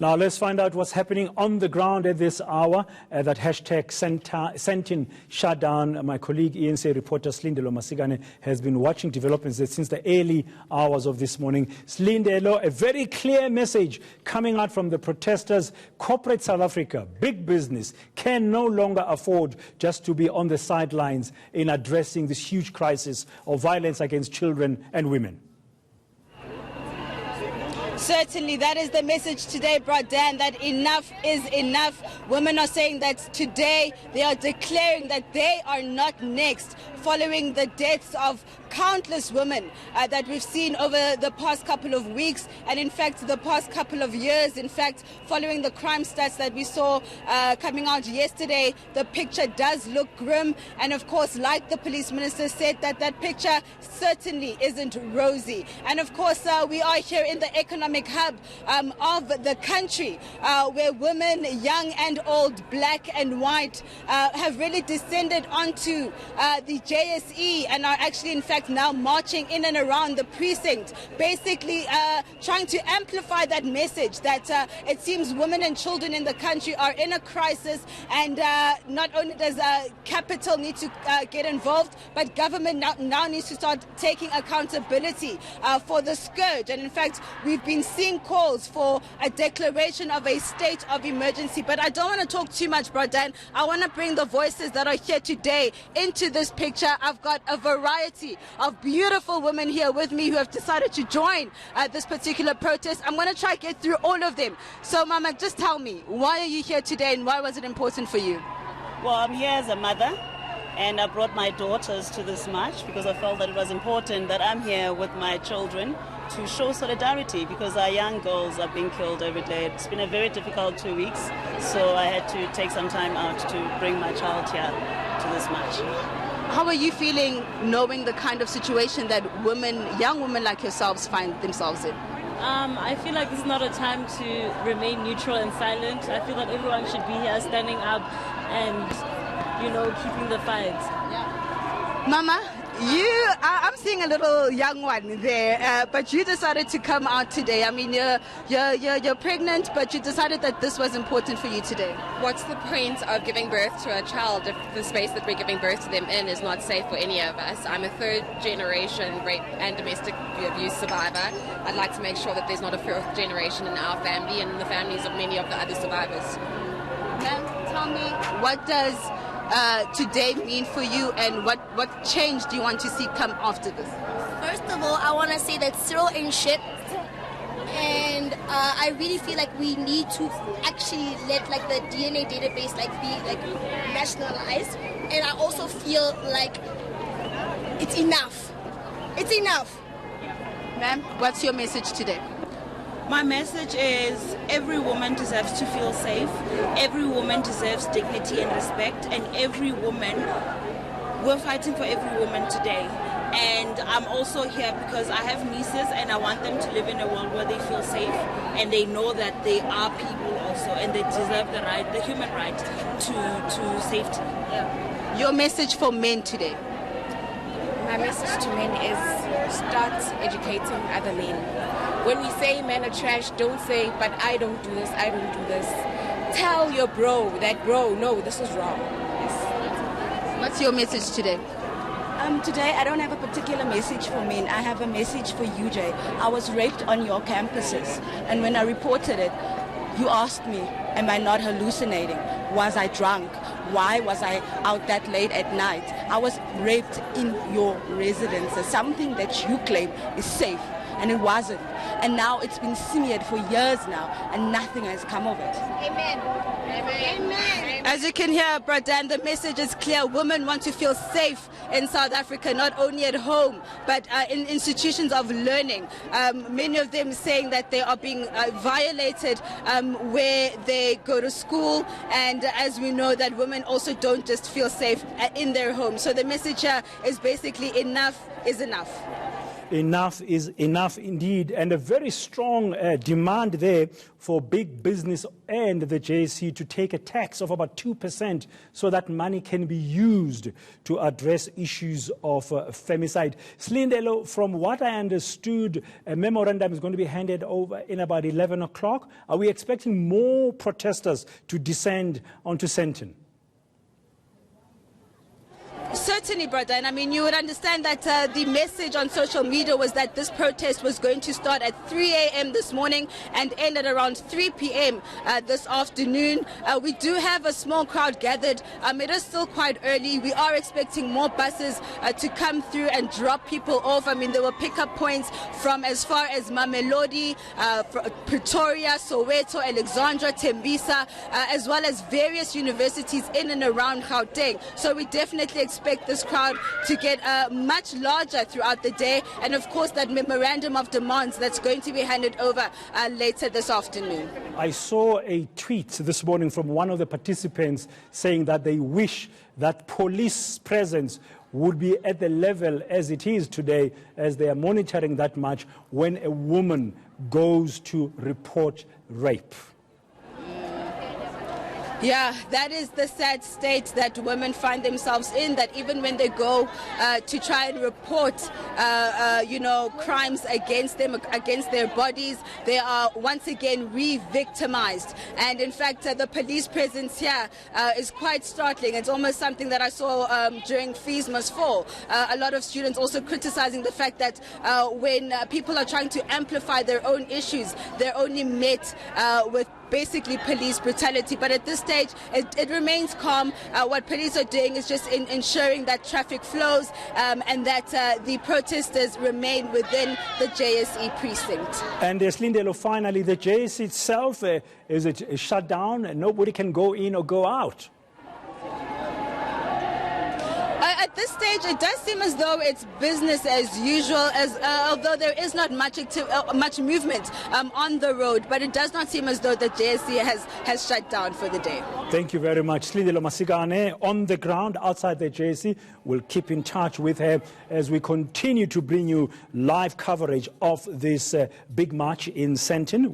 Now let's find out what's happening on the ground at this hour. That hashtag Sandton shutdown. My colleague ENC reporter Slindelo Masigane has been watching developments since the early hours of this morning. Slindelo, a very clear message coming out from the protesters. Corporate South Africa, big business, can no longer afford just to be on the sidelines in addressing this huge crisis of violence against children and women. Certainly, that is the message today, Dan, that enough is enough. Women are saying that today they are declaring that they are not next, following the deaths of countless women that we've seen over the past couple of weeks, and in fact the past couple of years. In fact, following the crime stats that we saw coming out yesterday, the picture does look grim. And of course, like the police minister said, that picture certainly isn't rosy. And of course, we are here in the economic hub of the country, where women, young and old, black and white, have really descended onto the JSE and are actually in fact now marching in and around the precinct, basically trying to amplify that message that it seems women and children in the country are in a crisis, and not only does capital need to get involved, but government now needs to start taking accountability for the scourge. And in fact, we've been seeing calls for a declaration of a state of emergency. But I don't want to talk too much, Dan. I want to bring the voices that are here today into this picture. I've got a variety of beautiful women here with me who have decided to join this particular protest. I'm going to try to get through all of them. So, Mama, just tell me, why are you here today and why was it important for you? Well, I'm here as a mother, and I brought my daughters to this march because I felt that it was important that I'm here with my children to show solidarity, because our young girls are being killed every day. It's been a very difficult 2 weeks, so I had to take some time out to bring my child here to this march. How are you feeling knowing the kind of situation that young women like yourselves find themselves in? I feel like this is not a time to remain neutral and silent. I feel that everyone should be here standing up and, keeping the fight. Yeah. Mama, I'm seeing a little young one there, but you decided to come out today. I mean, you're pregnant, but you decided that this was important for you today. What's the point of giving birth to a child if the space that we're giving birth to them in is not safe for any of us? I'm a third-generation rape and domestic abuse survivor. I'd like to make sure that there's not a fourth generation in our family and in the families of many of the other survivors. Ma'am, tell me, what does today mean for you, and what change do you want to see come after this? First of all, I want to say that Cyril ain't shit, and I really feel like we need to actually let the DNA database be nationalized, and I also feel like it's enough. It's enough. Ma'am, what's your message today? My message is every woman deserves to feel safe, every woman deserves dignity and respect, and we're fighting for every woman today. And I'm also here because I have nieces and I want them to live in a world where they feel safe and they know that they are people also, and they deserve the human right to safety. Yeah. Your message for men today? My message to men is start educating other men. When we say men are trash, don't say, but I don't do this, I don't do this. Tell your bro that, bro, no, this is wrong. Yes. What's your message today? Today, I don't have a particular message for men. I have a message for you, Jay. I was raped on your campuses, and when I reported it, you asked me, am I not hallucinating? Was I drunk? Why was I out that late at night? I was raped in your residence. Something that you claim is safe, and it wasn't. And now it's been smeared for years now, and nothing has come of it. Amen. Amen. Amen. As you can hear, Dan, the message is clear. Women want to feel safe in South Africa, not only at home, but in institutions of learning. Many of them saying that they are being violated where they go to school. And as we know, that women also don't just feel safe in their home. So the message here is basically enough is enough. Enough is enough indeed, and a very strong demand there for big business and the JSE to take a tax of about 2% so that money can be used to address issues of femicide. Slindelo, from what I understood, a memorandum is going to be handed over in about 11 o'clock. Are we expecting more protesters to descend onto Sandton? Certainly, brother. And I mean, you would understand that the message on social media was that this protest was going to start at 3 a.m. this morning and end at around 3 p.m. This afternoon. We do have a small crowd gathered. It is still quite early. We are expecting more buses to come through and drop people off. I mean, there were pickup points from as far as Mamelodi, Pretoria, Soweto, Alexandra, Tembisa, as well as various universities in and around Gauteng. So we definitely expect this crowd to get much larger throughout the day, and of course that memorandum of demands that's going to be handed over later this afternoon. I saw a tweet this morning from one of the participants saying that they wish that police presence would be at the level as it is today, as they are monitoring that much when a woman goes to report rape. Yeah, that is the sad state that women find themselves in, that even when they go to try and report, crimes against them, against their bodies, they are once again re-victimized. And in fact, the police presence here is quite startling. It's almost something that I saw during Fees Must Fall. A lot of students also criticizing the fact that when people are trying to amplify their own issues, they're only met with basically police brutality. But at this stage, it remains calm. What police are doing is just ensuring that traffic flows and that the protesters remain within the JSE precinct. And Slindelo, finally, the JSE itself, is it shut down and nobody can go in or go out? At this stage, it does seem as though it's business as usual, although there is not much movement on the road, but it does not seem as though the JSE has shut down for the day. Thank you very much. Slindelo Masigane on the ground outside the JSE. We'll keep in touch with her as we continue to bring you live coverage of this big march in Sandton.